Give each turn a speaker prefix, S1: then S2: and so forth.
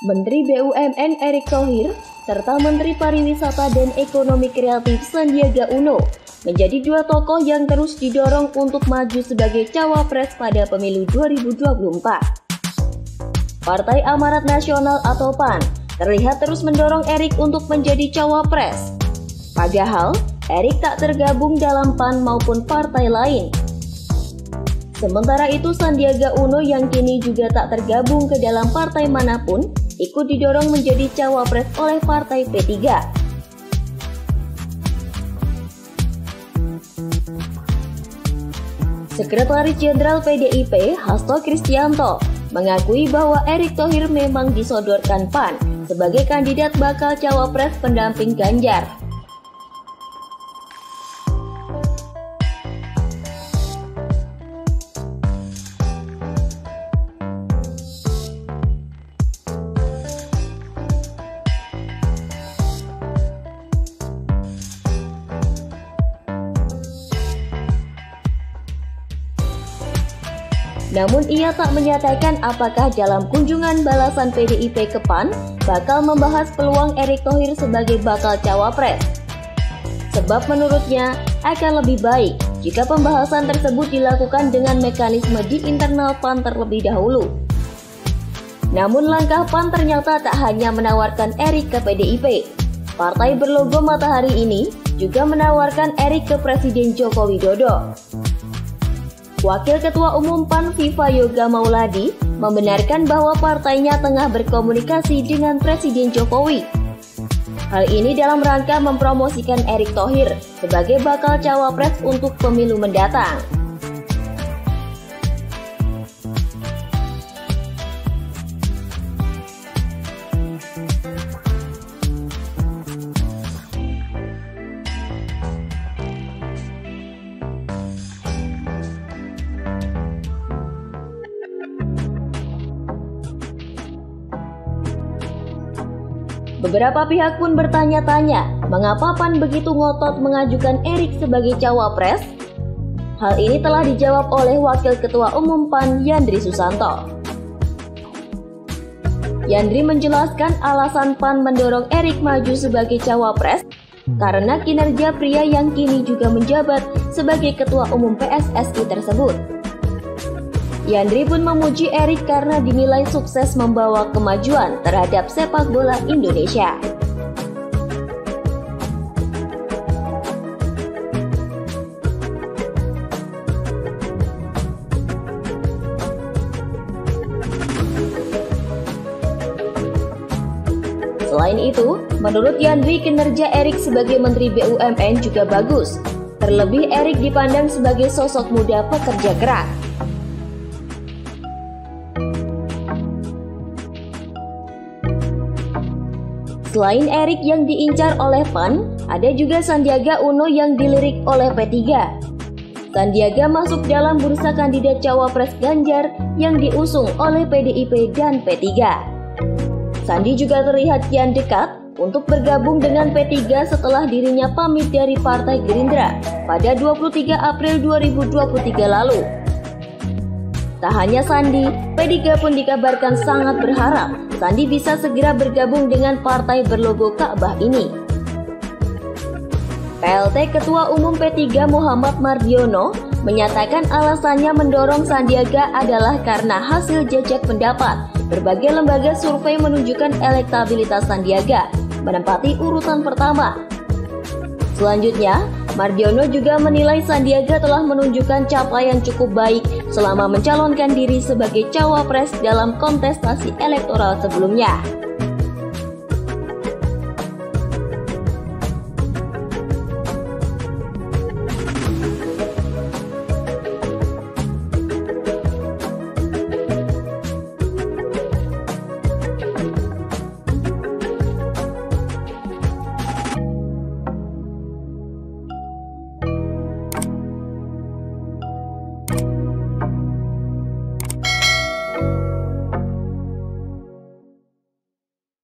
S1: Menteri BUMN Erick Thohir, serta Menteri Pariwisata dan Ekonomi Kreatif Sandiaga Uno menjadi dua tokoh yang terus didorong untuk maju sebagai cawapres pada pemilu 2024. Partai Amanat Nasional atau PAN terlihat terus mendorong Erick untuk menjadi cawapres. Padahal, Erick tak tergabung dalam PAN maupun partai lain. Sementara itu, Sandiaga Uno yang kini juga tak tergabung ke dalam partai manapun, ikut didorong menjadi cawapres oleh partai P3. Sekretaris Jenderal PDIP, Hasto Kristianto, mengakui bahwa Erick Thohir memang disodorkan PAN sebagai kandidat bakal cawapres pendamping Ganjar. Namun ia tak menyatakan apakah dalam kunjungan balasan PDIP ke PAN bakal membahas peluang Erick Thohir sebagai bakal cawapres. Sebab menurutnya akan lebih baik jika pembahasan tersebut dilakukan dengan mekanisme di internal PAN terlebih dahulu. Namun langkah PAN ternyata tak hanya menawarkan Erick ke PDIP. Partai berlogo matahari ini juga menawarkan Erick ke Presiden Joko Widodo. Wakil Ketua Umum PAN Viva Yoga Mauladi membenarkan bahwa partainya tengah berkomunikasi dengan Presiden Jokowi. Hal ini dalam rangka mempromosikan Erick Thohir sebagai bakal cawapres untuk pemilu mendatang. Beberapa pihak pun bertanya-tanya, mengapa PAN begitu ngotot mengajukan Erick sebagai cawapres? Hal ini telah dijawab oleh Wakil Ketua Umum PAN Yandri Susanto. Yandri menjelaskan alasan PAN mendorong Erick maju sebagai cawapres karena kinerja pria yang kini juga menjabat sebagai Ketua Umum PSSI tersebut. Yandri pun memuji Erick karena dinilai sukses membawa kemajuan terhadap sepak bola Indonesia. Selain itu, menurut Yandri kinerja Erick sebagai Menteri BUMN juga bagus. Terlebih Erick dipandang sebagai sosok muda pekerja keras. Selain Erick yang diincar oleh PAN, ada juga Sandiaga Uno yang dilirik oleh P3. Sandiaga masuk dalam bursa kandidat cawapres Ganjar yang diusung oleh PDIP dan P3. Sandi juga terlihat kian dekat untuk bergabung dengan P3 setelah dirinya pamit dari Partai Gerindra pada 23 April 2023 lalu. Tak hanya Sandi, P3 pun dikabarkan sangat berharap Sandi bisa segera bergabung dengan partai berlogo Ka'bah ini. PLT Ketua Umum P3 Muhammad Mardiono menyatakan alasannya mendorong Sandiaga adalah karena hasil jajak pendapat. Berbagai lembaga survei menunjukkan elektabilitas Sandiaga menempati urutan pertama. Selanjutnya, Mardiono juga menilai Sandiaga telah menunjukkan capaian cukup baik selama mencalonkan diri sebagai cawapres dalam kontestasi elektoral sebelumnya.